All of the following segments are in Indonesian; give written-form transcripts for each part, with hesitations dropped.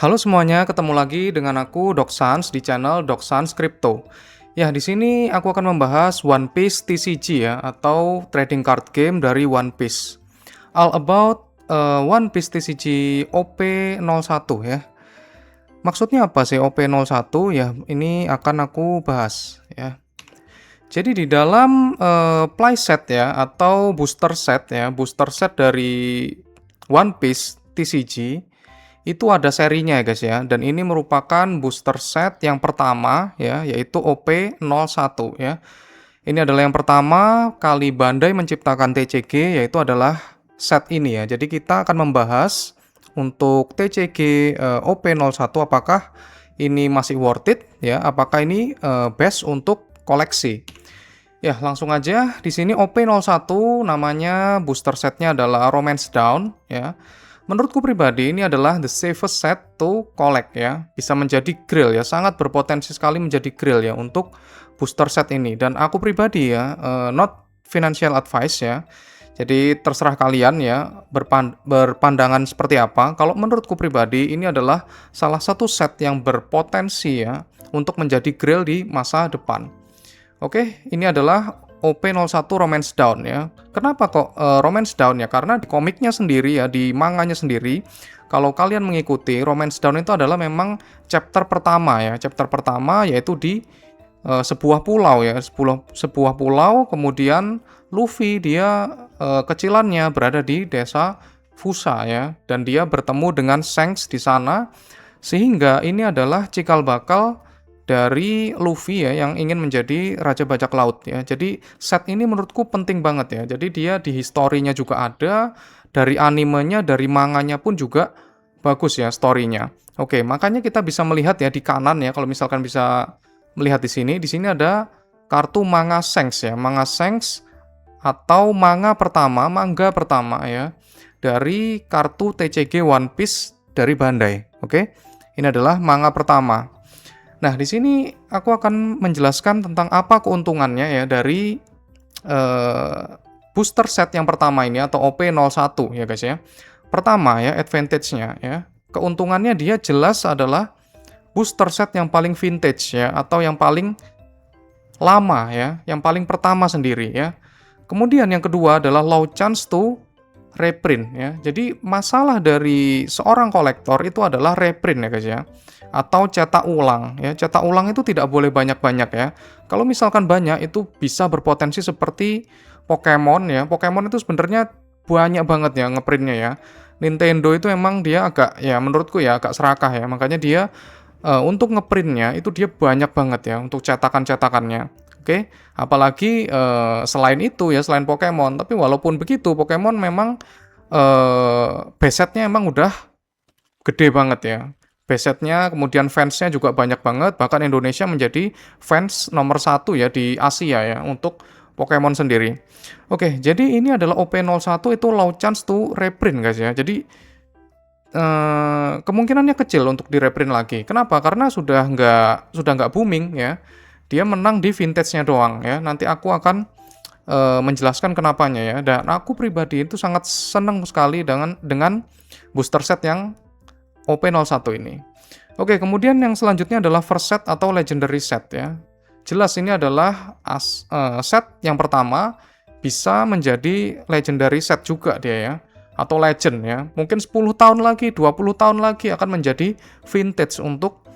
Halo semuanya, ketemu lagi dengan aku Doksans di channel Doksans Crypto. Ya, di sini aku akan membahas One Piece TCG ya, atau trading card game dari One Piece. All about One Piece TCG OP01 ya. Maksudnya apa sih OP01 ya? Ini akan aku bahas ya. Jadi di dalam playset ya atau booster set dari One Piece TCG itu ada serinya ya guys ya, dan ini merupakan booster set yang pertama ya, yaitu OP01 ya. Ini adalah yang pertama kali Bandai menciptakan TCG, yaitu adalah set ini ya. Jadi kita akan membahas untuk TCG OP01 apakah ini masih worth it ya, apakah ini best untuk koleksi. Ya, langsung aja di sini OP01 namanya booster setnya adalah Romance Down ya. Menurutku pribadi ini adalah the safest set to collect ya. Bisa menjadi grail ya, sangat berpotensi sekali menjadi grail ya untuk booster set ini. Dan aku pribadi ya, not financial advice ya. Jadi terserah kalian ya berpandangan seperti apa. Kalau menurutku pribadi ini adalah salah satu set yang berpotensi ya untuk menjadi grail di masa depan. Oke, ini adalah OP01 Romance Down ya. Kenapa kok Romance Down ya? Karena di komiknya sendiri ya, di manganya sendiri, kalau kalian mengikuti Romance Down itu adalah memang chapter pertama ya. Chapter pertama yaitu di sebuah pulau ya, sebuah pulau, kemudian Luffy dia kecilannya berada di desa Fusa ya, dan dia bertemu dengan Shanks di sana, sehingga ini adalah cikal bakal dari Luffy ya yang ingin menjadi Raja Bajak Laut ya. Jadi set ini menurutku penting banget ya. Jadi dia di historinya juga ada, dari animenya, dari manganya pun juga bagus ya storynya. Oke, makanya kita bisa melihat ya di kanan ya, kalau misalkan bisa melihat di sini. Di sini ada kartu manga Shanks ya, manga Shanks atau mangga pertama ya dari kartu TCG One Piece dari Bandai. Oke, ini adalah manga pertama. Nah, di sini aku akan menjelaskan tentang apa keuntungannya ya dari booster set yang pertama ini atau OP01 ya guys ya. Pertama ya, advantage-nya ya. Keuntungannya dia jelas adalah booster set yang paling vintage ya, atau yang paling lama ya, yang paling pertama sendiri ya. Kemudian yang kedua adalah low chance to reprint ya. Jadi masalah dari seorang kolektor itu adalah reprint ya guys ya, atau cetak ulang ya. Cetak ulang itu tidak boleh banyak-banyak ya. Kalau misalkan banyak itu bisa berpotensi seperti Pokemon ya. Pokemon itu sebenarnya banyak banget ya ngeprintnya ya. Nintendo itu emang dia agak ya, menurutku ya agak serakah ya. Makanya dia untuk ngeprintnya itu dia banyak banget ya untuk cetakan-cetakannya. Oke, apalagi selain itu ya, selain Pokemon. Tapi walaupun begitu, Pokemon memang base setnya emang udah gede banget ya. Base setnya, kemudian fansnya juga banyak banget. Bahkan Indonesia menjadi fans nomor 1 ya di Asia ya untuk Pokemon sendiri. Oke, jadi ini adalah OP01 itu low chance to reprint guys ya. Jadi kemungkinannya kecil untuk di-reprint lagi. Kenapa? Karena sudah nggak booming ya. Dia menang di vintage-nya doang ya. Nanti aku akan menjelaskan kenapanya ya. Dan aku pribadi itu sangat senang sekali dengan booster set yang OP01 ini. Oke, kemudian yang selanjutnya adalah first set atau legendary set ya. Jelas ini adalah set yang pertama bisa menjadi legendary set juga dia ya, atau legend ya. Mungkin 10 tahun lagi, 20 tahun lagi akan menjadi vintage untuk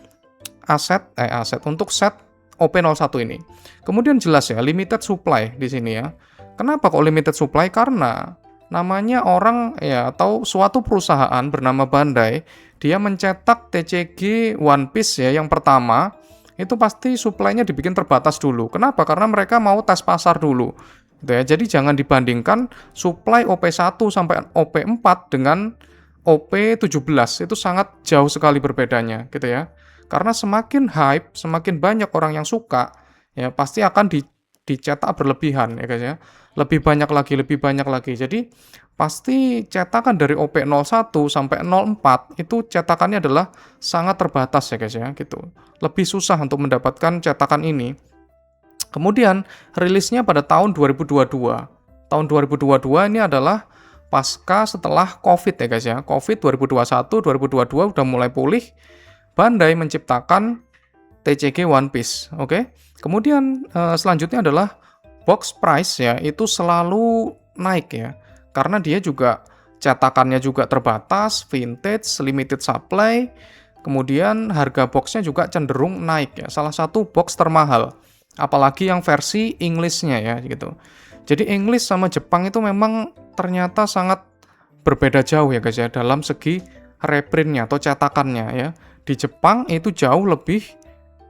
untuk set OP01 ini. Kemudian jelas ya, limited supply di sini ya. Kenapa kok limited supply? Karena namanya orang ya, atau suatu perusahaan bernama Bandai, dia mencetak TCG One Piece ya yang pertama, itu pasti supply-nya dibikin terbatas dulu. Kenapa? Karena mereka mau tes pasar dulu. Gitu ya. Jadi jangan dibandingkan supply OP1 sampai OP4 dengan OP17. Itu sangat jauh sekali berbedanya gitu ya. Karena semakin hype, semakin banyak orang yang suka, ya pasti akan dicetak berlebihan ya guys ya. Lebih banyak lagi. Jadi pasti cetakan dari OP01 sampai 04 itu cetakannya adalah sangat terbatas ya guys ya gitu. Lebih susah untuk mendapatkan cetakan ini. Kemudian rilisnya pada tahun 2022. Tahun 2022 ini adalah pasca setelah COVID ya guys ya. COVID 2021, 2022 udah mulai pulih, Bandai menciptakan TCG One Piece, oke. Kemudian selanjutnya adalah box price ya, itu selalu naik ya. Karena dia juga cetakannya juga terbatas, vintage, limited supply, kemudian harga boxnya juga cenderung naik ya. Salah satu box termahal, apalagi yang versi English-nya ya gitu. Jadi English sama Jepang itu memang ternyata sangat berbeda jauh ya guys ya dalam segi reprintnya atau cetakannya ya. Di Jepang itu jauh lebih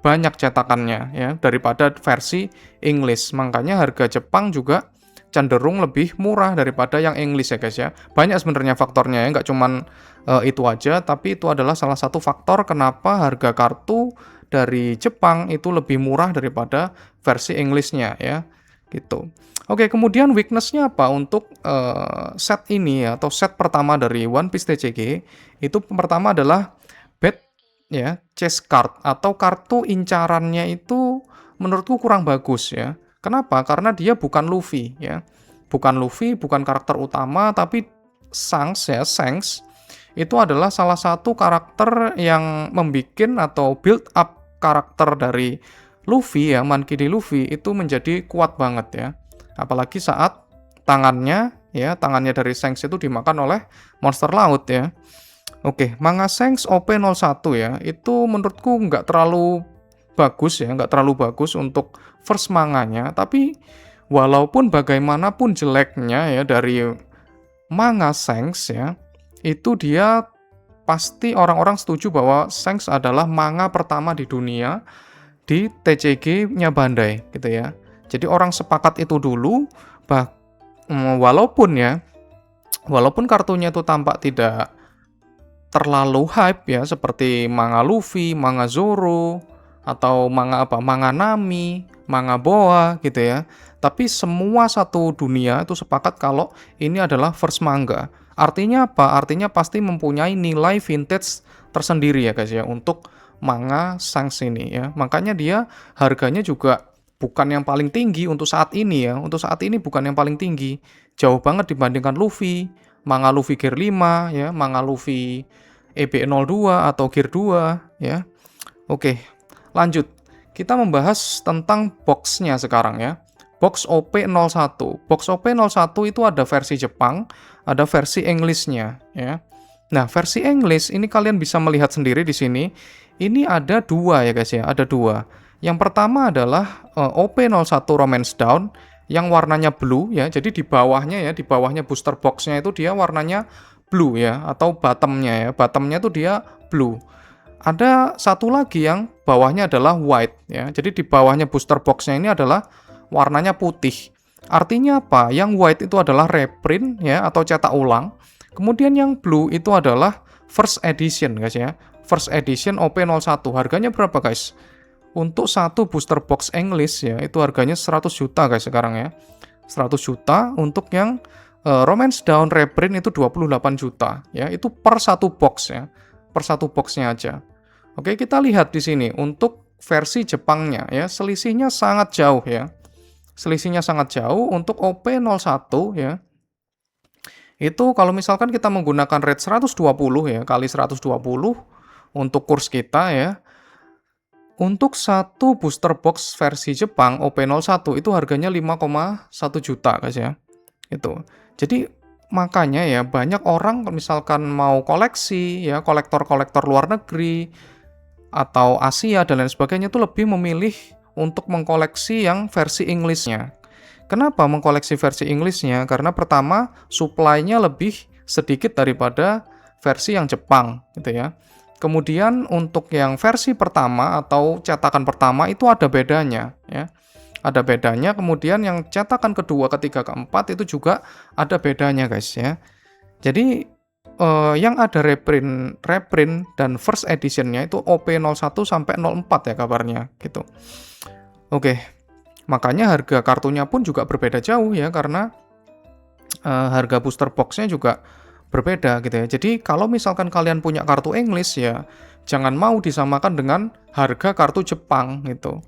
banyak cetakannya ya daripada versi English. Makanya harga Jepang juga cenderung lebih murah daripada yang English ya guys ya. Banyak sebenarnya faktornya ya, nggak cuman itu aja, tapi itu adalah salah satu faktor kenapa harga kartu dari Jepang itu lebih murah daripada versi English-nya ya. Gitu. Oke, kemudian weakness-nya apa untuk set ini ya, atau set pertama dari One Piece TCG, itu pertama adalah bad ya, chase card atau kartu incarannya itu menurutku kurang bagus ya. Kenapa? Karena dia bukan Luffy ya. Bukan Luffy, bukan karakter utama, tapi Shanks ya, Shanks itu adalah salah satu karakter yang membikin atau build up karakter dari Luffy ya, Monkey D. Luffy itu menjadi kuat banget ya. Apalagi saat tangannya dari Shanks itu dimakan oleh monster laut ya. Oke, manga Shanks OP01 ya, itu menurutku nggak terlalu bagus ya, nggak terlalu bagus untuk first manganya, tapi walaupun bagaimanapun jeleknya ya dari manga Shanks ya, itu dia pasti orang-orang setuju bahwa Shanks adalah manga pertama di dunia di TCG-nya Bandai gitu ya. Jadi orang sepakat itu dulu, walaupun kartunya itu tampak tidak terlalu hype ya, seperti manga Luffy, manga Zoro, atau manga Nami, manga Boa gitu ya. Tapi semua satu dunia itu sepakat kalau ini adalah first manga. Artinya apa? Artinya pasti mempunyai nilai vintage tersendiri ya guys ya untuk manga Shanks ini ya. Makanya dia harganya juga bukan yang paling tinggi untuk saat ini ya. Untuk saat ini bukan yang paling tinggi. Jauh banget dibandingkan Luffy, manga Luffy Gear 5 ya, manga Luffy EB02 atau Gear 2 ya. Oke, lanjut. Kita membahas tentang box-nya sekarang ya. Box OP01. Box OP01 itu ada versi Jepang, ada versi English-nya ya. Nah, versi English ini kalian bisa melihat sendiri di sini. Ini ada dua ya guys ya, ada dua. Yang pertama adalah OP01 Romance Down yang warnanya blue ya. Jadi di bawahnya booster box-nya itu dia warnanya blue ya, atau bottom-nya ya. Bottom-nya itu dia blue. Ada satu lagi yang bawahnya adalah white ya. Jadi di bawahnya booster box-nya ini adalah warnanya putih. Artinya apa? Yang white itu adalah reprint ya, atau cetak ulang. Kemudian yang blue itu adalah first edition guys ya. First edition OP01. Harganya berapa guys? Untuk satu booster box English ya, itu harganya 100 juta guys sekarang ya. 100 juta untuk yang Romance Down reprint itu 28 juta ya. Itu per satu box ya. Per satu boxnya aja. Oke, kita lihat di sini untuk versi Jepangnya ya, selisihnya sangat jauh ya. Selisihnya sangat jauh untuk OP01 ya. Itu kalau misalkan kita menggunakan rate 120 ya, kali 120 untuk kurs kita ya. Untuk satu booster box versi Jepang OP01 itu harganya 5,1 juta guys ya. Itu. Jadi makanya ya banyak orang misalkan mau koleksi ya, kolektor-kolektor luar negeri atau Asia dan lain sebagainya itu lebih memilih untuk mengkoleksi yang versi English-nya. Kenapa mengkoleksi versi English-nya? Karena pertama supply-nya lebih sedikit daripada versi yang Jepang gitu ya. Kemudian untuk yang versi pertama atau cetakan pertama itu ada bedanya ya. Ada bedanya, kemudian yang cetakan kedua, ketiga, keempat itu juga ada bedanya guys ya. Jadi yang ada reprint dan first edition-nya itu OP01 sampai 04 ya kabarnya gitu. Oke. Makanya harga kartunya pun juga berbeda jauh ya, karena harga booster box-nya juga berbeda gitu ya. Jadi kalau misalkan kalian punya kartu English ya, jangan mau disamakan dengan harga kartu Jepang gitu.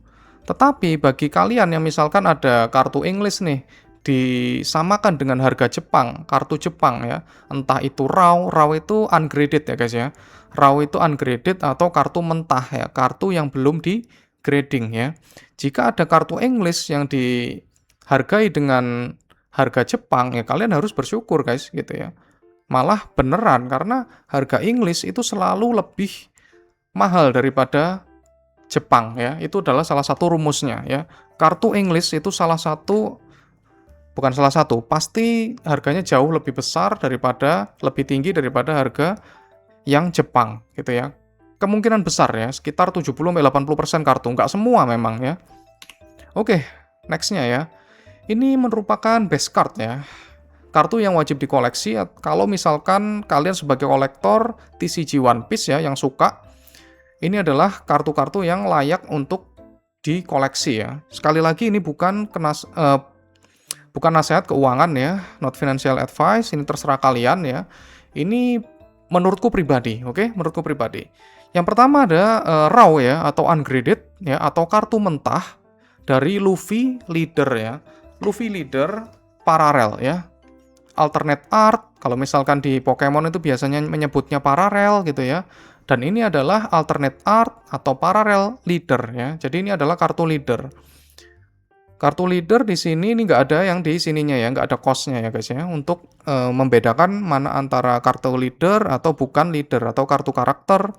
Tetapi bagi kalian yang misalkan ada kartu English nih disamakan dengan harga Jepang, kartu Jepang ya. Entah itu RAW itu ungraded ya guys ya. RAW itu ungraded atau kartu mentah ya, kartu yang belum di grading ya. Jika ada kartu English yang dihargai dengan harga Jepang ya kalian harus bersyukur guys gitu ya. Malah beneran karena harga English itu selalu lebih mahal daripada Jepang ya. Itu adalah salah satu rumusnya ya. Kartu English itu pasti harganya jauh lebih besar lebih tinggi daripada harga yang Jepang gitu ya. Kemungkinan besar ya, sekitar 70-80% kartu, nggak semua memang ya. Oke, nextnya ya. Ini merupakan base card ya. Kartu yang wajib dikoleksi kalau misalkan kalian sebagai kolektor TCG One Piece ya yang suka. Ini adalah kartu-kartu yang layak untuk dikoleksi ya. Sekali lagi ini bukan nasihat keuangan ya, not financial advice, ini terserah kalian ya. Ini menurutku pribadi, oke? Menurutku pribadi. Yang pertama ada RAW ya, atau ungraded ya, atau kartu mentah dari Luffy Leader ya. Luffy Leader Parallel ya. Alternate art, kalau misalkan di Pokemon itu biasanya menyebutnya parallel gitu ya. Dan ini adalah alternate art atau parallel leader ya. Jadi ini adalah kartu leader. Kartu leader di sini ini nggak ada yang di sininya ya, nggak ada cost-nya ya guys ya. Untuk membedakan mana antara kartu leader atau bukan leader, atau kartu karakter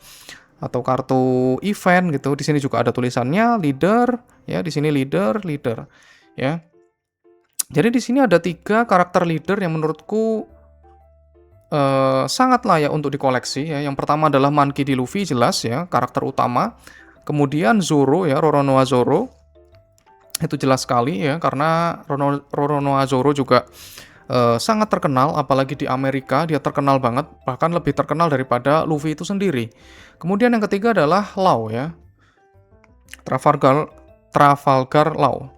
atau kartu event gitu. Di sini juga ada tulisannya leader ya, di sini leader ya. Jadi di sini ada 3 karakter leader yang menurutku sangat layak untuk dikoleksi ya. Yang pertama adalah Monkey D. Luffy, jelas ya, karakter utama. Kemudian Zoro ya, Roronoa Zoro. Itu jelas sekali ya, karena Roronoa Zoro juga sangat terkenal, apalagi di Amerika dia terkenal banget, bahkan lebih terkenal daripada Luffy itu sendiri. Kemudian yang ketiga adalah Law ya, Trafalgar Law.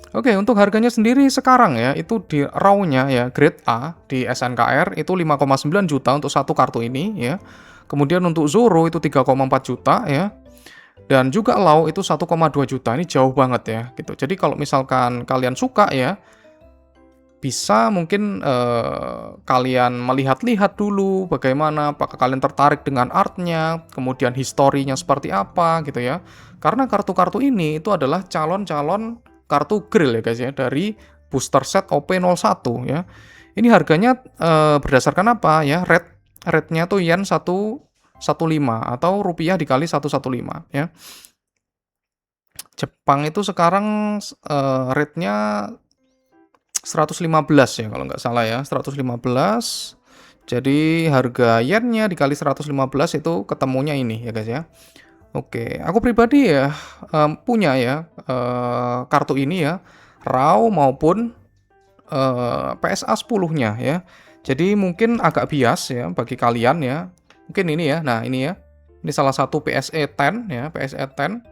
Oke, untuk harganya sendiri sekarang ya, itu di RAW-nya ya, grade A di SNKR itu 5,9 juta untuk satu kartu ini ya. Kemudian untuk Zoro itu 3,4 juta ya. Dan juga LAW itu 1,2 juta. Ini jauh banget ya gitu. Jadi kalau misalkan kalian suka ya, bisa mungkin kalian melihat-lihat dulu bagaimana, apakah kalian tertarik dengan artnya, kemudian historinya seperti apa gitu ya. Karena kartu-kartu ini itu adalah calon-calon kartu grill ya guys ya, dari booster set OP01 ya. Ini harganya berdasarkan apa ya, rate-nya tuh yen 115 atau rupiah dikali 115 ya. Jepang itu sekarang rate-nya 115 ya kalau nggak salah ya, 115. Jadi harga yennya dikali 115 itu ketemunya ini ya guys ya. Oke, aku pribadi ya punya ya kartu ini ya, RAW maupun PSA 10-nya ya. Jadi mungkin agak bias ya bagi kalian ya. Mungkin ini ya, nah ini ya. Ini salah satu PSA 10 ya, PSA 10.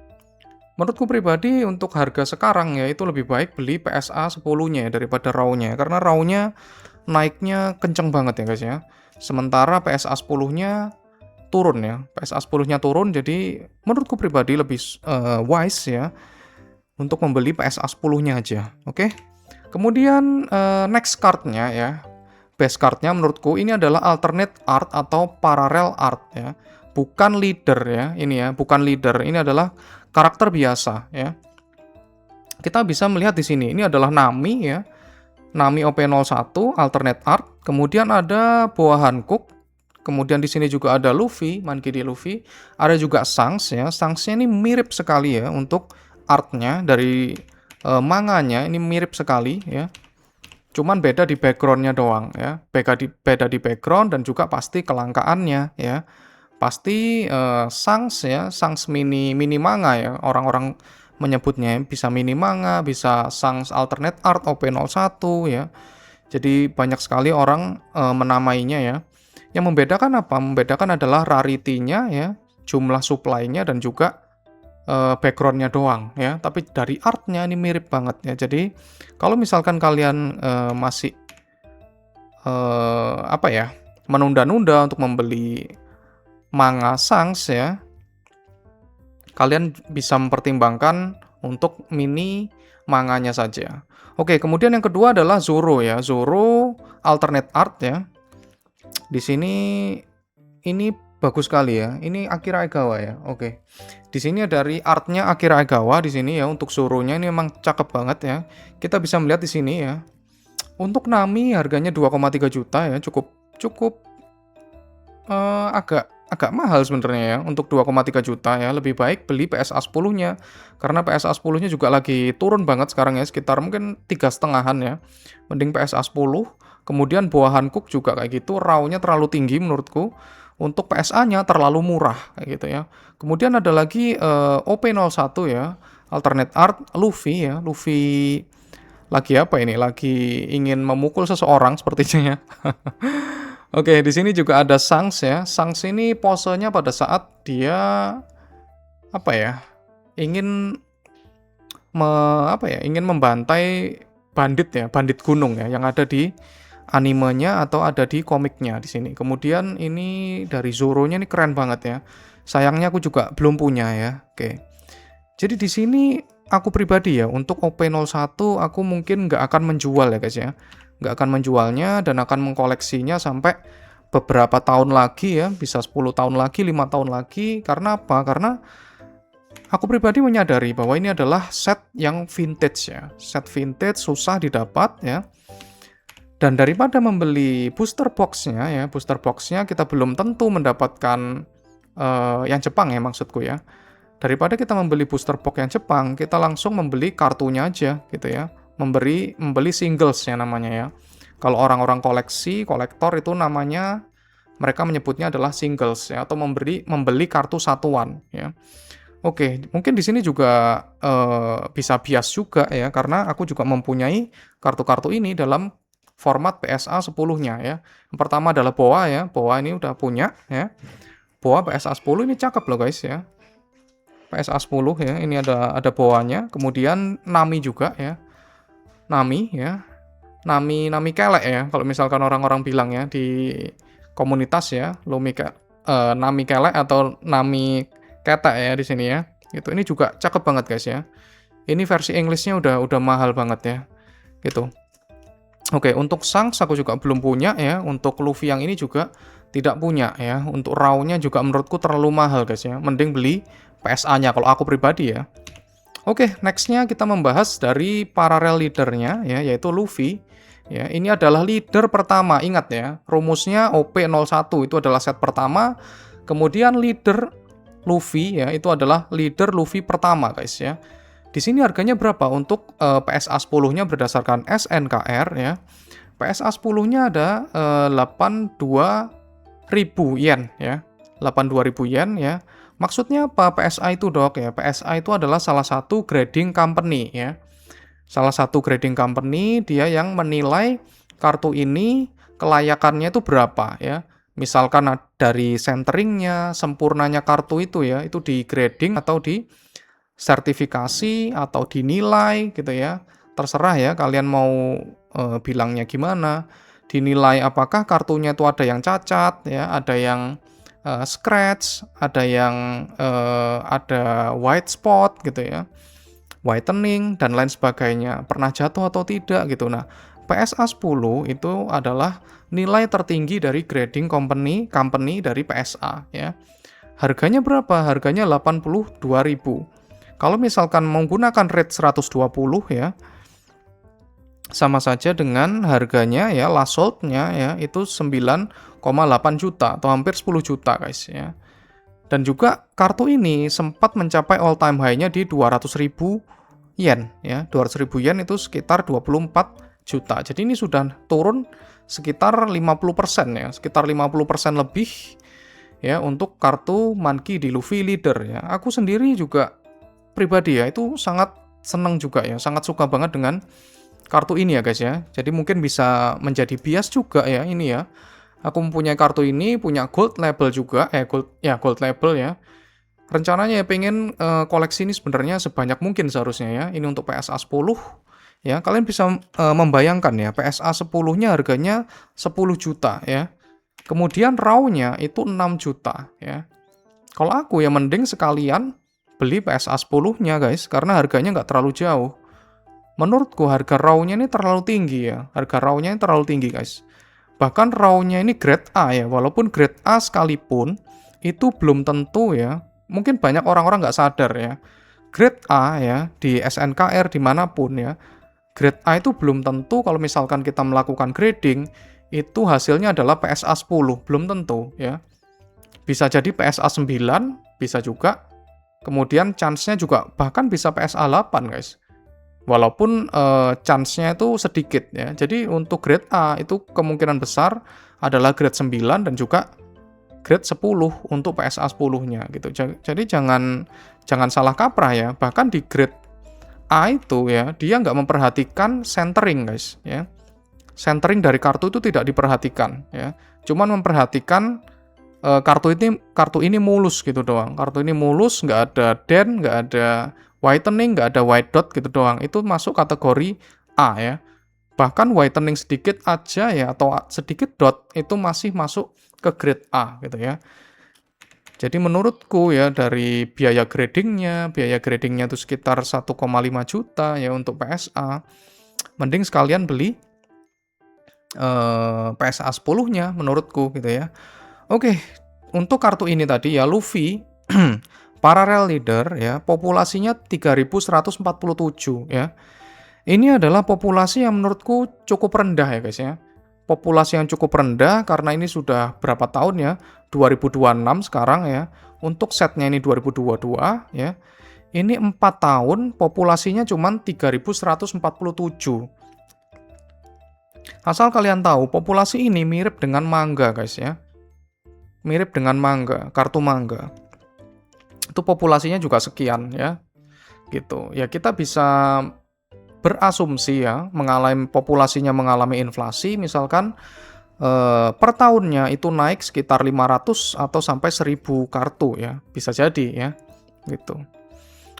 Menurutku pribadi untuk harga sekarang ya itu lebih baik beli PSA 10-nya ya, daripada RAW-nya. Karena RAW-nya naiknya kenceng banget ya guys ya. Sementara PSA 10-nya turun ya, PSA 10-nya turun, jadi menurutku pribadi lebih wise ya untuk membeli PSA 10-nya aja, oke? Kemudian next card-nya ya, base card-nya menurutku ini adalah alternate art atau parallel art ya, bukan leader ya, ini ya, bukan leader, ini adalah karakter biasa ya. Kita bisa melihat di sini, ini adalah Nami ya, Nami OP01 alternate art, kemudian ada Boa Hancock. Kemudian di sini juga ada Luffy, Monkey D. Luffy. Ada juga Shanks ya. Shanks-nya ini mirip sekali ya untuk artnya dari manganya ini mirip sekali ya. Cuman beda di background-nya doang ya. Beda di background dan juga pasti kelangkaannya ya. Pasti Shanks ya, Shanks mini manga ya. Orang-orang menyebutnya bisa mini manga, bisa Shanks alternate art OP01 ya. Jadi banyak sekali orang menamainya ya. Yang membedakan apa? Membedakan adalah rarity-nya ya, jumlah supply-nya dan juga background-nya doang ya. Tapi dari art-nya ini mirip banget ya. Jadi kalau misalkan kalian masih menunda-nunda untuk membeli manga Shanks ya, kalian bisa mempertimbangkan untuk mini manganya saja. Oke, kemudian yang kedua adalah Zoro ya. Zoro alternate art ya. Di sini ini bagus sekali ya. Ini Akira Egawa ya. Oke. Di sini dari artnya Akira Egawa di sini ya, untuk Zoro-nya ini memang cakep banget ya. Kita bisa melihat di sini ya. Untuk Nami harganya 2,3 juta ya, cukup cukup agak mahal sebenarnya ya untuk 2,3 juta ya. Lebih baik beli PSA 10-nya. Karena PSA 10-nya juga lagi turun banget sekarang ya, sekitar mungkin 3,5-an ya. Mending PSA 10. Kemudian Boa Hankook juga kayak gitu, RAW-nya terlalu tinggi menurutku. Untuk PSA-nya terlalu murah kayak gitu ya. Kemudian ada lagi OP01 ya, alternate art Luffy ya. Luffy lagi apa ini? Lagi ingin memukul seseorang sepertinya ya. Oke, di sini juga ada Shanks ya. Shanks ini posenya pada saat dia apa ya? Ingin ingin membantai bandit ya, bandit gunung ya yang ada di animenya atau ada di komiknya di sini. Kemudian ini dari Zoro-nya ini keren banget ya. Sayangnya aku juga belum punya ya. Oke. Jadi di sini aku pribadi ya, untuk OP01 aku mungkin nggak akan menjual ya guys ya. Nggak akan menjualnya dan akan mengkoleksinya sampai beberapa tahun lagi ya, bisa 10 tahun lagi, 5 tahun lagi. Karena apa? Karena aku pribadi menyadari bahwa ini adalah set yang vintage ya. Set vintage susah didapat ya. Dan daripada membeli booster box-nya ya, booster box-nya kita belum tentu mendapatkan yang Jepang ya maksudku ya. Daripada kita membeli booster box yang Jepang, kita langsung membeli kartunya aja gitu ya. Membeli singles ya namanya ya. Kalau orang-orang kolektor itu namanya, mereka menyebutnya adalah singles ya, atau membeli kartu satuan ya. Oke, mungkin di sini juga bisa bias juga ya, karena aku juga mempunyai kartu-kartu ini dalam format PSA 10-nya ya. Yang pertama adalah Boa ya. Boa ini udah punya ya. Boa PSA 10 ini cakep loh guys ya. PSA 10 ya. Ini ada Boanya. Kemudian Nami juga ya. Nami ya. Nami kelek ya. Kalau misalkan orang-orang bilang ya di komunitas ya, Nami kelek atau Nami ketek ya di sini ya. Gitu. Ini juga cakep banget guys ya. Ini versi English-nya udah mahal banget ya. Gitu. Oke, untuk Shanks aku juga belum punya ya. Untuk Luffy yang ini juga tidak punya ya. Untuk RAW-nya juga menurutku terlalu mahal guys ya. Mending beli PSA-nya kalau aku pribadi ya. Oke, next-nya kita membahas dari parallel leader-nya ya, yaitu Luffy. Ya, ini adalah leader pertama. Ingat ya, rumusnya OP01 itu adalah set pertama. Kemudian leader Luffy ya, itu adalah leader Luffy pertama guys ya. Di sini harganya berapa untuk PSA 10-nya berdasarkan SNKR ya. PSA 10-nya ada 82.000 yen ya. 82.000 yen ya. Maksudnya apa PSA itu, Dok? Ya, PSA itu adalah salah satu grading company ya. Salah satu grading company dia yang menilai kartu ini kelayakannya itu berapa ya. Misalkan dari centeringnya, sempurnanya kartu itu ya, itu di grading atau di sertifikasi atau dinilai gitu ya. Terserah ya kalian mau bilangnya gimana. Dinilai apakah kartunya itu ada yang cacat ya, ada yang scratch, ada yang ada white spot gitu ya. Whitening dan lain sebagainya. Pernah jatuh atau tidak gitu. Nah, PSA 10 itu adalah nilai tertinggi dari grading company dari PSA ya. Harganya berapa? Harganya 82.000. Kalau misalkan menggunakan rate 120 ya, sama saja dengan harganya ya, last sold-nya ya, itu 9,8 juta atau hampir 10 juta guys ya. Dan juga kartu ini sempat mencapai all time high-nya di 200.000 yen ya. 200.000 yen itu sekitar 24 juta. Jadi ini sudah turun sekitar 50% ya, sekitar 50% lebih ya untuk kartu Monkey D. Luffy Leader ya. Aku sendiri juga pribadi ya itu sangat seneng juga ya, sangat suka banget dengan kartu ini ya guys ya. Jadi mungkin bisa menjadi bias juga ya ini ya. Aku mempunyai kartu ini, punya gold label juga, gold label ya. Rencananya ya pengen koleksi ini sebenarnya sebanyak mungkin seharusnya ya. Ini untuk PSA 10 ya. Kalian bisa membayangkan ya, PSA 10-nya harganya 10 juta ya. Kemudian RAW-nya itu 6 juta ya. Kalau aku ya mending sekalian beli PSA 10-nya guys, karena harganya nggak terlalu jauh. Menurutku harga RAW-nya ini terlalu tinggi ya. Harga RAW-nya ini terlalu tinggi guys. Bahkan RAW-nya ini grade A ya. Walaupun grade A sekalipun, itu belum tentu ya. Mungkin banyak orang-orang nggak sadar ya. Grade A ya, di SNKR dimanapun ya. Grade A itu belum tentu kalau misalkan kita melakukan grading, itu hasilnya adalah PSA 10. Belum tentu ya. Bisa jadi PSA 9, bisa juga. Kemudian chance-nya juga bahkan bisa PSA 8 guys. Walaupun chance-nya itu sedikit ya. Jadi untuk grade A itu kemungkinan besar adalah grade 9 dan juga grade 10 untuk PSA 10-nya gitu. Jadi jangan salah kaprah ya. Bahkan di grade A itu ya, dia nggak memperhatikan centering guys ya. Centering dari kartu itu tidak diperhatikan ya. Cuman memperhatikan kartu ini mulus gitu doang. Kartu ini mulus, nggak ada dent, nggak ada whitening, nggak ada white dot gitu doang. Itu masuk kategori A ya. Bahkan whitening sedikit aja ya, atau sedikit dot, itu masih masuk ke grade A gitu ya. Jadi menurutku ya, dari biaya gradingnya itu sekitar 1,5 juta ya untuk PSA. Mending sekalian beli PSA 10-nya menurutku gitu ya. Oke, untuk kartu ini tadi ya, Luffy Parallel Leader ya, populasinya 3147 ya. Ini adalah populasi yang menurutku cukup rendah ya guys ya. Populasi yang cukup rendah karena ini sudah berapa tahun ya? 2026 sekarang ya. Untuk setnya ini 2022 ya. Ini 4 tahun populasinya cuma 3147. Asal kalian tahu, populasi ini mirip dengan manga guys ya. Mirip dengan manga, kartu manga. Itu populasinya juga sekian ya. Gitu. Ya kita bisa berasumsi ya, populasinya mengalami inflasi misalkan per tahunnya itu naik sekitar 500 atau sampai 1000 kartu ya. Bisa jadi ya. Gitu.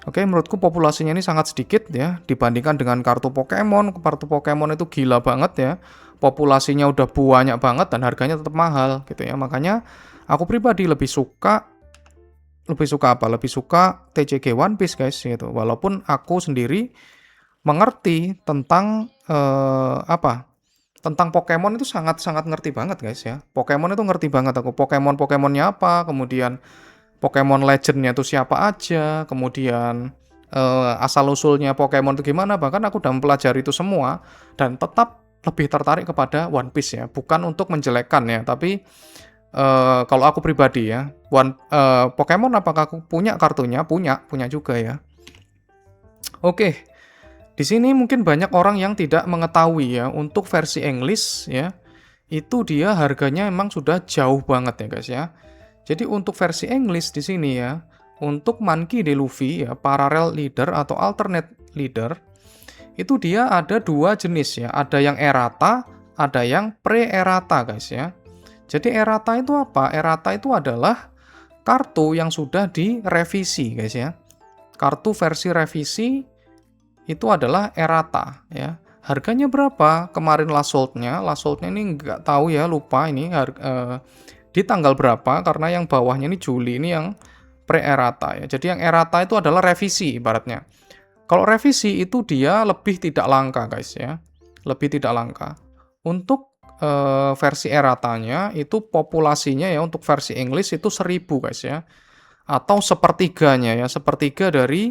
Oke, menurutku populasinya ini sangat sedikit ya dibandingkan dengan kartu Pokemon. Kartu Pokemon itu gila banget ya. Populasinya udah banyak banget dan harganya tetap mahal gitu ya. Makanya aku pribadi lebih suka apa? Lebih suka TCG One Piece guys gitu. Walaupun aku sendiri mengerti tentang tentang Pokemon itu sangat-sangat ngerti banget guys ya. Pokemon itu ngerti banget aku. Pokemonnya apa, kemudian Pokemon Legend-nya itu siapa aja, kemudian asal-usulnya Pokemon itu gimana, bahkan aku udah mempelajari itu semua, dan tetap lebih tertarik kepada One Piece ya, bukan untuk menjelekkan ya, tapi kalau aku pribadi ya, Pokemon apakah aku punya kartunya? Punya juga ya. Oke, di sini mungkin banyak orang yang tidak mengetahui ya, untuk versi English ya, itu dia harganya emang sudah jauh banget ya guys ya. Jadi untuk versi English di sini ya, untuk Monkey D. Luffy ya, Parallel Leader atau Alternate Leader, itu dia ada 2 jenis ya, ada yang errata, ada yang pre-errata guys ya. Jadi errata itu apa? Errata itu adalah kartu yang sudah direvisi guys ya. Kartu versi revisi itu adalah errata ya. Harganya berapa? Kemarin last sold-nya ini nggak tahu ya, lupa ini di tanggal berapa, karena yang bawahnya ini Juli, ini yang pre-errata ya. Jadi yang errata itu adalah revisi ibaratnya. Kalau revisi itu dia lebih tidak langka guys ya. Lebih tidak langka. Untuk versi erratanya itu populasinya ya, untuk versi English itu 1000 guys ya. Atau sepertiganya ya, sepertiga dari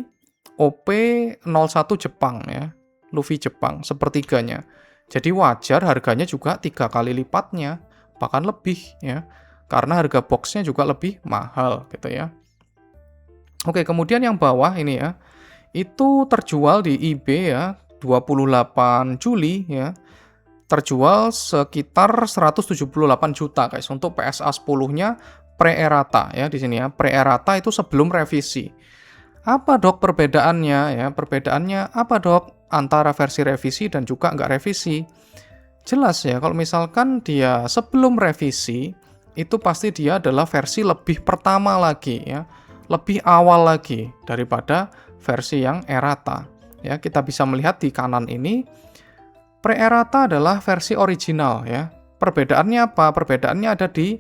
OP01 Jepang ya. Luffy Jepang, sepertiganya. Jadi wajar harganya juga 3 kali lipatnya, bahkan lebih ya. Karena harga boxnya juga lebih mahal gitu ya. Oke, kemudian yang bawah ini ya, itu terjual di eBay ya, 28 Juli ya, terjual sekitar 178 juta guys, untuk PSA 10-nya pre-errata ya di sini ya. Pre-errata itu sebelum revisi. Apa dok perbedaannya ya? Perbedaannya apa dok antara versi revisi dan juga nggak revisi? Jelas ya, kalau misalkan dia sebelum revisi, itu pasti dia adalah versi lebih pertama lagi ya, lebih awal lagi daripada versi yang errata ya. Kita bisa melihat di kanan ini, pre-errata adalah versi original ya. Perbedaannya apa? Perbedaannya ada di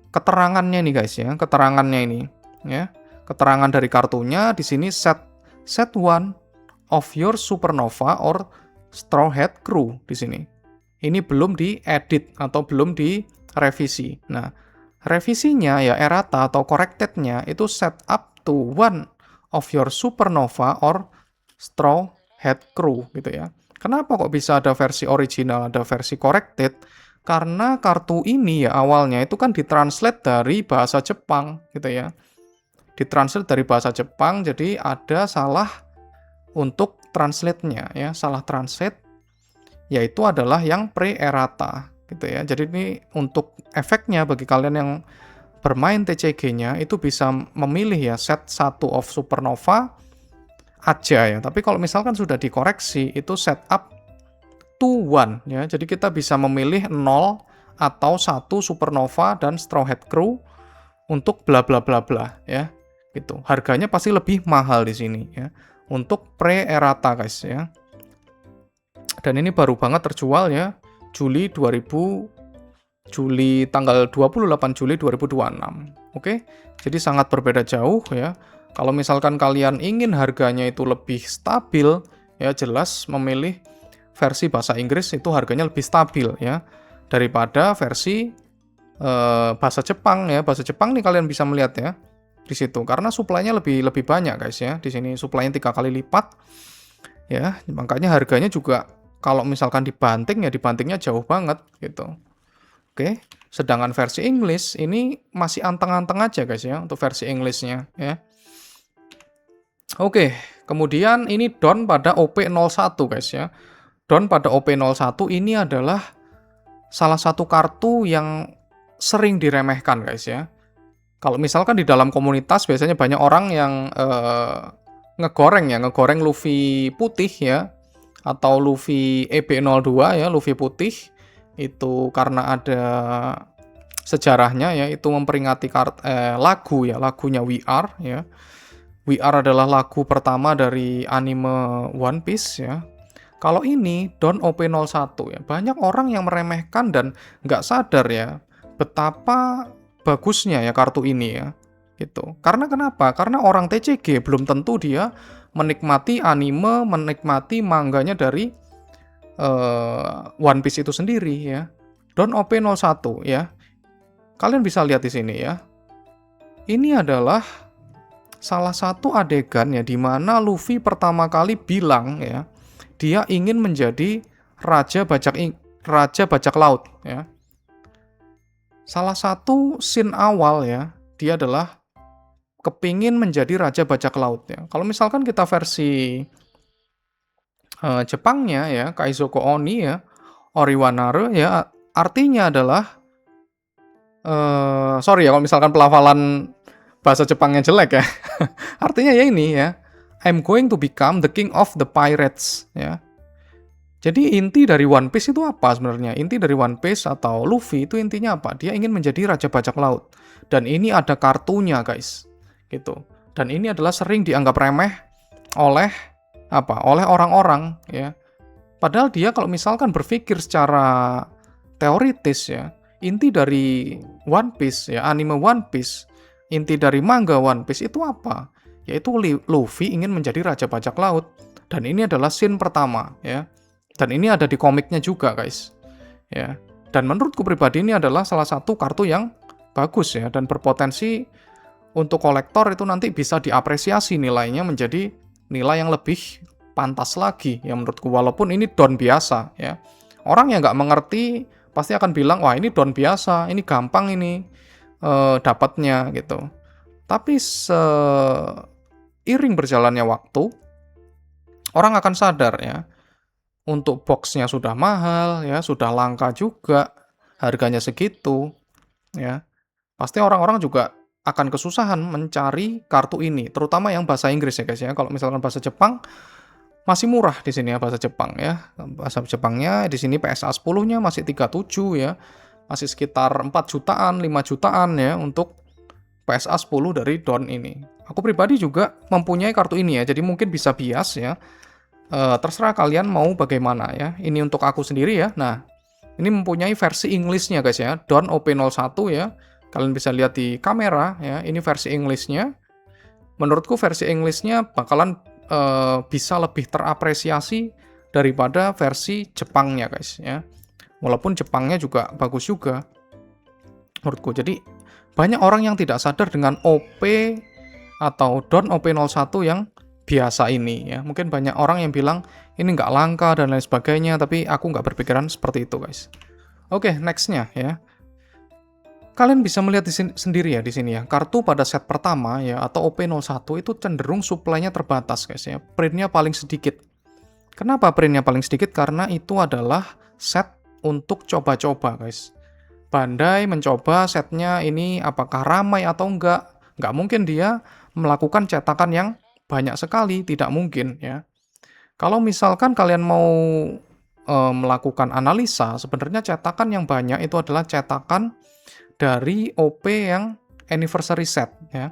keterangannya nih guys ya, keterangannya ini ya. keterangan dari kartunya di sini set one of your supernova or straw hat crew di sini. Ini belum diedit atau belum direvisi. Nah, revisinya ya errata atau corrected-nya itu set up to one of your supernova or straw hat crew gitu ya. Kenapa kok bisa ada versi original, ada versi corrected? Karena kartu ini ya awalnya itu kan ditranslate dari bahasa Jepang gitu ya. Ditranslate dari bahasa Jepang, jadi ada salah untuk translate-nya ya, salah translate yaitu adalah yang pre-errata gitu ya. Jadi ini untuk efeknya bagi kalian yang bermain TCG-nya itu bisa memilih ya set 1 of supernova aja ya. Tapi kalau misalkan sudah dikoreksi itu set up to 1 ya. Jadi kita bisa memilih 0 atau 1 supernova dan straw hat crew untuk bla bla bla bla ya. Gitu. Harganya pasti lebih mahal di sini ya. Untuk pre-errata guys ya. Dan ini baru banget terjual ya. tanggal 28 Juli 2026. Oke. Jadi sangat berbeda jauh ya. Kalau misalkan kalian ingin harganya itu lebih stabil ya jelas memilih versi bahasa Inggris itu harganya lebih stabil ya daripada versi bahasa Jepang ya. Bahasa Jepang nih kalian bisa melihat ya di situ karena suplainya lebih banyak guys ya. Di sini suplainya 3 kali lipat ya. Makanya harganya juga kalau misalkan dibanting ya dibantingnya jauh banget gitu. Oke. Sedangkan versi English ini masih anteng-anteng aja guys ya untuk versi Englishnya ya. Oke, kemudian ini Dawn pada OP01 guys ya. Dawn pada OP01 ini adalah salah satu kartu yang sering diremehkan guys ya. Kalau misalkan di dalam komunitas biasanya banyak orang yang ngegoreng Luffy putih ya. Atau Luffy EB02 ya, Luffy putih. Itu karena ada sejarahnya ya, itu memperingati lagu ya, lagunya We Are ya. We Are adalah lagu pertama dari anime One Piece ya. Kalau ini Dawn OP01 ya, banyak orang yang meremehkan dan nggak sadar ya betapa bagusnya ya kartu ini ya. Gitu. Karena kenapa? Karena orang TCG belum tentu dia menikmati anime, menikmati mangganya dari One Piece itu sendiri ya. Dawn OP01 ya. Kalian bisa lihat di sini ya. Ini adalah salah satu adegan ya di mana Luffy pertama kali bilang ya, dia ingin menjadi raja bajak laut ya. Salah satu scene awal ya, dia adalah kepingin menjadi raja bajak laut ya. Kalau misalkan kita versi Jepangnya ya, Kaizoko Oni ya, Oriwanaru ya, artinya adalah sorry ya kalau misalkan pelafalan bahasa Jepangnya jelek ya. Artinya ya ini ya, I'm going to become the king of the pirates ya. Jadi inti dari One Piece itu apa sebenarnya? Inti dari One Piece atau Luffy itu intinya apa? Dia ingin menjadi raja bajak laut. Dan ini ada kartunya guys. Gitu. Dan ini adalah sering dianggap remeh oleh oleh orang-orang ya. Padahal dia kalau misalkan berpikir secara teoritis ya, inti dari One Piece ya, anime One Piece, inti dari manga One Piece itu apa? Yaitu Luffy ingin menjadi raja bajak laut. Dan ini adalah scene pertama ya. Dan ini ada di komiknya juga guys. Ya. Dan menurutku pribadi ini adalah salah satu kartu yang bagus ya dan berpotensi untuk kolektor itu nanti bisa diapresiasi nilainya menjadi nilai yang lebih pantas lagi ya menurutku, walaupun ini Dawn biasa ya. Orang yang nggak mengerti pasti akan bilang wah ini Dawn biasa, ini gampang ini dapatnya gitu. Tapi seiring berjalannya waktu orang akan sadar ya, untuk boxnya sudah mahal ya, sudah langka juga, harganya segitu ya. Pasti orang-orang juga akan kesusahan mencari kartu ini, terutama yang bahasa Inggris ya guys ya. Kalau misalkan bahasa Jepang masih murah di sini ya bahasa Jepang ya. Bahasa Jepangnya di sini PSA 10-nya masih 37 ya. Masih sekitar 4 jutaan, 5 jutaan ya untuk PSA 10 dari Dawn ini. Aku pribadi juga mempunyai kartu ini ya, jadi mungkin bisa bias ya. Terserah kalian mau bagaimana ya. Ini untuk aku sendiri ya. Nah, ini mempunyai versi English-nya guys ya. Dawn OP01 ya. Kalian bisa lihat di kamera ya, ini versi English-nya. menurutku versi Englishnya bakalan bisa lebih terapresiasi daripada versi Jepangnya guys ya. Walaupun Jepangnya juga bagus juga menurutku. Jadi banyak orang yang tidak sadar dengan OP atau Don OP01 yang biasa ini ya. Mungkin banyak orang yang bilang ini nggak langka dan lain sebagainya, tapi aku nggak berpikiran seperti itu guys. Oke, nextnya ya. Kalian bisa melihat di sini, sendiri ya di sini ya. Kartu pada set pertama ya atau OP01 itu cenderung supply-nya terbatas guys ya. Print-nya paling sedikit. Kenapa print-nya paling sedikit? Karena itu adalah set untuk coba-coba guys. Bandai mencoba setnya ini apakah ramai atau enggak. Nggak mungkin dia melakukan cetakan yang banyak sekali, tidak mungkin ya. Kalau misalkan kalian mau melakukan analisa, sebenarnya cetakan yang banyak itu adalah cetakan dari OP yang anniversary set ya.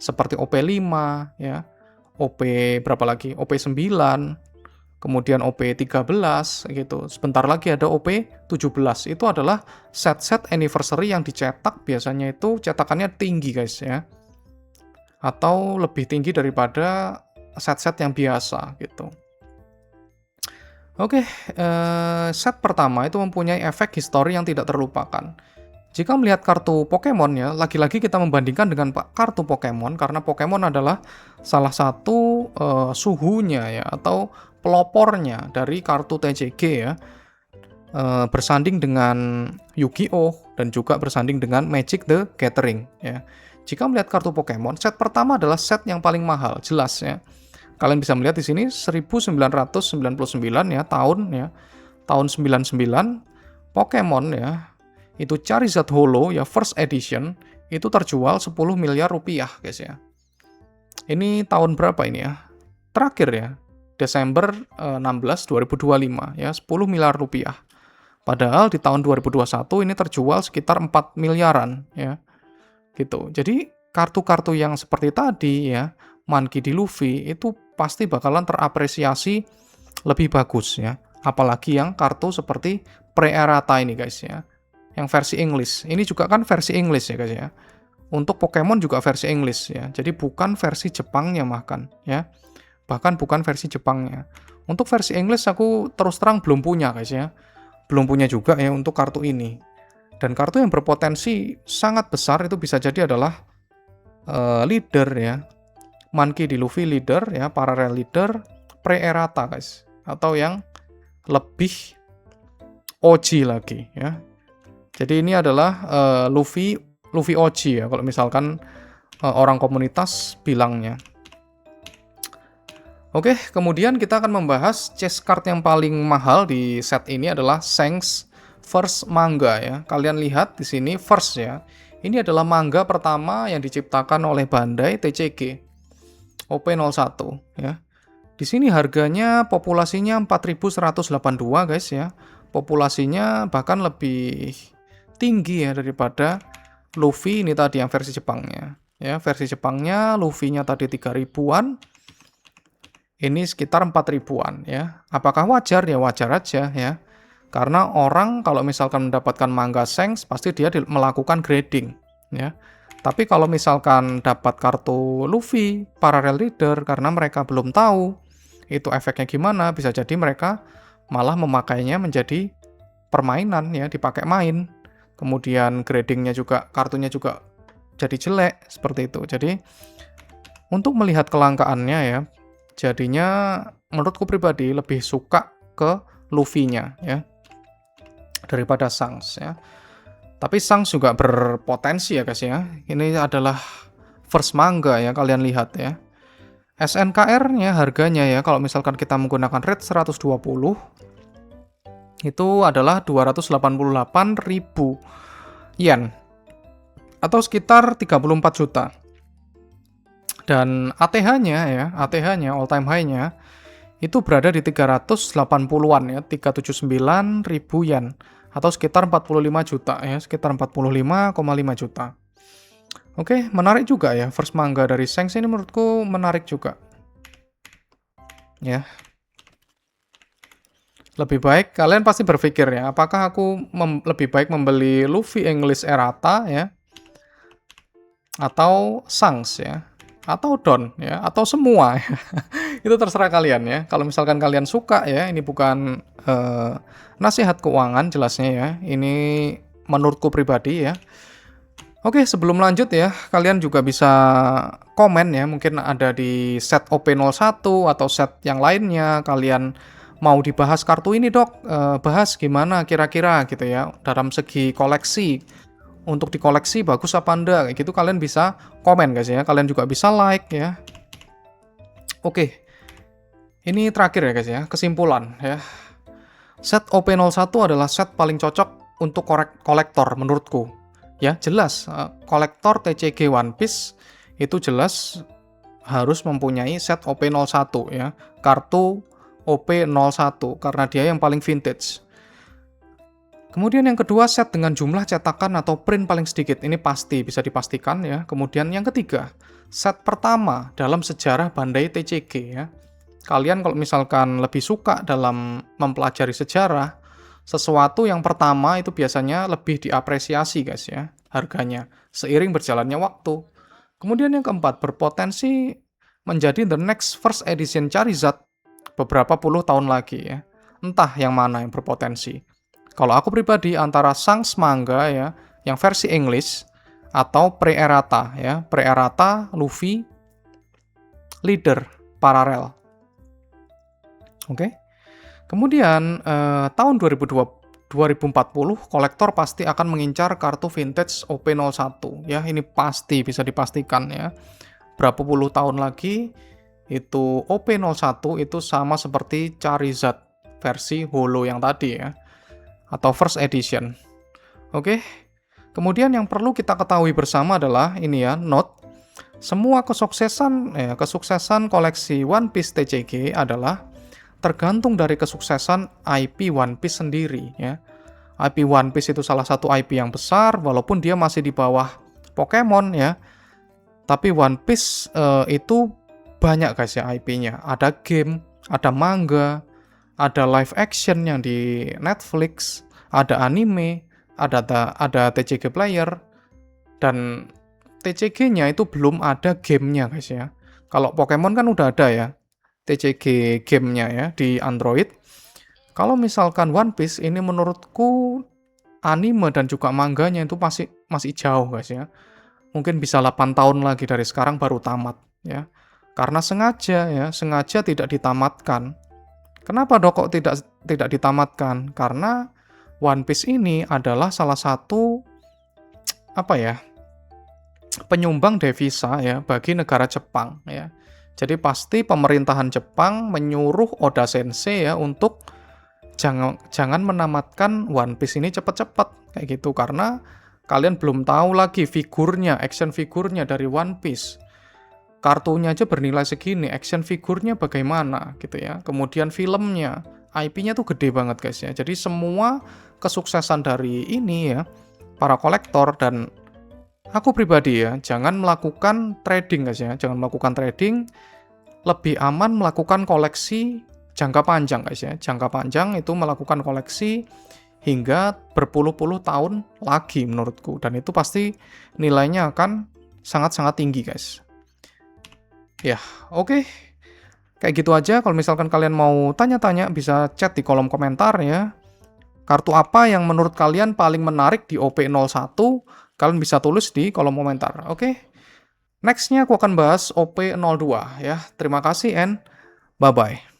Seperti OP5 ya. OP berapa lagi? OP9, kemudian OP13 gitu. Sebentar lagi ada OP17. Itu adalah set-set anniversary yang dicetak biasanya itu cetakannya tinggi guys ya. Atau lebih tinggi daripada set-set yang biasa gitu. Oke, set pertama itu mempunyai efek histori yang tidak terlupakan. Jika melihat kartu Pokemon ya, lagi-lagi kita membandingkan dengan kartu Pokemon karena Pokemon adalah salah satu suhunya ya atau pelopornya dari kartu TCG ya. Bersanding dengan Yu-Gi-Oh dan juga bersanding dengan Magic the Gathering ya. Jika melihat kartu Pokemon, set pertama adalah set yang paling mahal, jelas ya. Kalian bisa melihat di sini 1999 ya, tahun 99 Pokemon ya. Itu Charizard Holo ya first edition itu terjual 10 miliar rupiah guys ya. Ini tahun berapa ini ya? Terakhir ya, Desember 16 2025 ya, 10 miliar rupiah. Padahal di tahun 2021 ini terjual sekitar 4 miliaran ya. Gitu. Jadi kartu-kartu yang seperti tadi ya, Monkey D. Luffy itu pasti bakalan terapresiasi lebih bagus ya. Apalagi yang kartu seperti Pre-Errata ini guys ya. Yang versi English. Ini juga kan versi English ya guys ya. Untuk Pokemon juga versi English ya. Jadi bukan versi Jepangnya bahkan ya. Bahkan bukan versi Jepangnya. Untuk versi English aku terus terang belum punya guys ya. Belum punya juga ya untuk kartu ini. Dan kartu yang berpotensi sangat besar itu bisa jadi adalah leader ya. Monkey D. Luffy leader ya, parallel leader, Pre-Errata guys. Atau yang lebih OG lagi ya. Jadi ini adalah Luffy OG ya, kalau misalkan orang komunitas bilangnya. Oke, kemudian kita akan membahas chase card yang paling mahal di set ini adalah Shanks First Manga ya. Kalian lihat di sini first ya. Ini adalah manga pertama yang diciptakan oleh Bandai TCG OP01 ya. Di sini harganya populasinya 4182 guys ya. Populasinya bahkan lebih tinggi ya daripada Luffy ini tadi yang versi Jepangnya. Ya, versi Jepangnya Luffy-nya tadi 3000-an. Ini sekitar 4000-an ya. Apakah wajar? Ya wajar aja ya. Karena orang kalau misalkan mendapatkan manga Shanks pasti dia melakukan grading ya. Tapi kalau misalkan dapat kartu Luffy parallel leader karena mereka belum tahu itu efeknya gimana, bisa jadi mereka malah memakainya menjadi permainan ya, dipakai main. Kemudian gradingnya juga, kartunya juga jadi jelek, seperti itu. Jadi, untuk melihat kelangkaannya ya, jadinya menurutku pribadi lebih suka ke Luffy-nya ya, daripada Shanks ya. Tapi Shanks juga berpotensi ya guys ya. Ini adalah first manga ya, kalian lihat ya. SNKR-nya harganya ya, kalau misalkan kita menggunakan rate 120, itu adalah 288.000 yen atau sekitar 34 juta. Dan ATH-nya ya, ATH-nya all time high-nya itu berada di 380-an ya, 379.000 yen atau sekitar 45 juta ya, sekitar 45,5 juta. Oke, menarik juga ya first manga dari Shanks ini, menurutku menarik juga. Ya. Lebih baik, kalian pasti berpikir ya, apakah aku lebih baik membeli Luffy English Errata ya, atau Shanks ya. atau Don ya, atau semua. Itu terserah kalian ya. Kalau misalkan kalian suka ya, ini bukan nasihat keuangan jelasnya ya. Ini menurutku pribadi ya. Oke, sebelum lanjut ya, kalian juga bisa komen ya, mungkin ada di set OP01 atau set yang lainnya, kalian mau dibahas kartu ini dok, bahas gimana kira-kira gitu ya, dalam segi koleksi, untuk dikoleksi bagus apa enggak, kayak gitu kalian bisa komen guys ya, kalian juga bisa like ya. Oke, ini terakhir ya guys ya, kesimpulan ya. Set OP01 adalah set paling cocok untuk kolektor menurutku. Ya, jelas kolektor TCG One Piece itu jelas harus mempunyai set OP01 ya. Kartu OP01 karena dia yang paling vintage. Kemudian yang kedua, set dengan jumlah cetakan atau print paling sedikit. Ini pasti bisa dipastikan ya. Kemudian yang ketiga, set pertama dalam sejarah Bandai TCG ya. Kalian kalau misalkan lebih suka dalam mempelajari sejarah, sesuatu yang pertama itu biasanya lebih diapresiasi guys ya, harganya, seiring berjalannya waktu. Kemudian yang keempat, berpotensi menjadi the next first edition Charizard beberapa puluh tahun lagi ya. Entah yang mana yang berpotensi. Kalau aku pribadi antara Shanks Manga ya, yang versi English, atau Pre-Errata ya, Pre-Errata, Luffy, Leader, Parallel. Oke. Kemudian tahun 2040 kolektor pasti akan mengincar kartu vintage OP01 ya, ini pasti bisa dipastikan ya. Berapa puluh tahun lagi itu OP01 itu sama seperti Charizard versi holo yang tadi ya, atau first edition. Oke. Kemudian yang perlu kita ketahui bersama adalah ini ya, note. Semua kesuksesan koleksi One Piece TCG adalah tergantung dari kesuksesan IP One Piece sendiri ya. IP One Piece itu salah satu IP yang besar walaupun dia masih di bawah Pokemon ya. Tapi One Piece itu banyak guys ya IP-nya. Ada game, ada manga, ada live action yang di Netflix, ada anime, ada TCG player, dan TCG-nya itu belum ada gamenya guys ya. Kalau Pokemon kan udah ada ya, TCG gamenya ya di Android. Kalau misalkan One Piece ini menurutku anime dan juga manganya itu masih jauh guys ya. Mungkin bisa 8 tahun lagi dari sekarang baru tamat ya. Karena sengaja tidak ditamatkan. Kenapa dok kok tidak ditamatkan? Karena One Piece ini adalah salah satu penyumbang devisa ya bagi negara Jepang ya. Jadi pasti pemerintahan Jepang menyuruh Oda Sensei ya untuk jangan menamatkan One Piece ini cepat-cepat kayak gitu, karena kalian belum tahu lagi figurnya, action figurnya dari One Piece. Kartunya aja bernilai segini, action figurnya bagaimana gitu ya. Kemudian filmnya, IP-nya tuh gede banget guys ya. Jadi semua kesuksesan dari ini ya, para kolektor dan aku pribadi ya, jangan melakukan trading guys ya, jangan melakukan trading, lebih aman melakukan koleksi jangka panjang guys ya. Jangka panjang itu melakukan koleksi hingga berpuluh-puluh tahun lagi menurutku, dan itu pasti nilainya akan sangat-sangat tinggi guys. Ya, oke. Kayak gitu aja, kalau misalkan kalian mau tanya-tanya bisa chat di kolom komentar ya. Kartu apa yang menurut kalian paling menarik di OP01? Kalian bisa tulis di kolom komentar. Oke. Next-nya aku akan bahas OP02 ya. Terima kasih and bye-bye.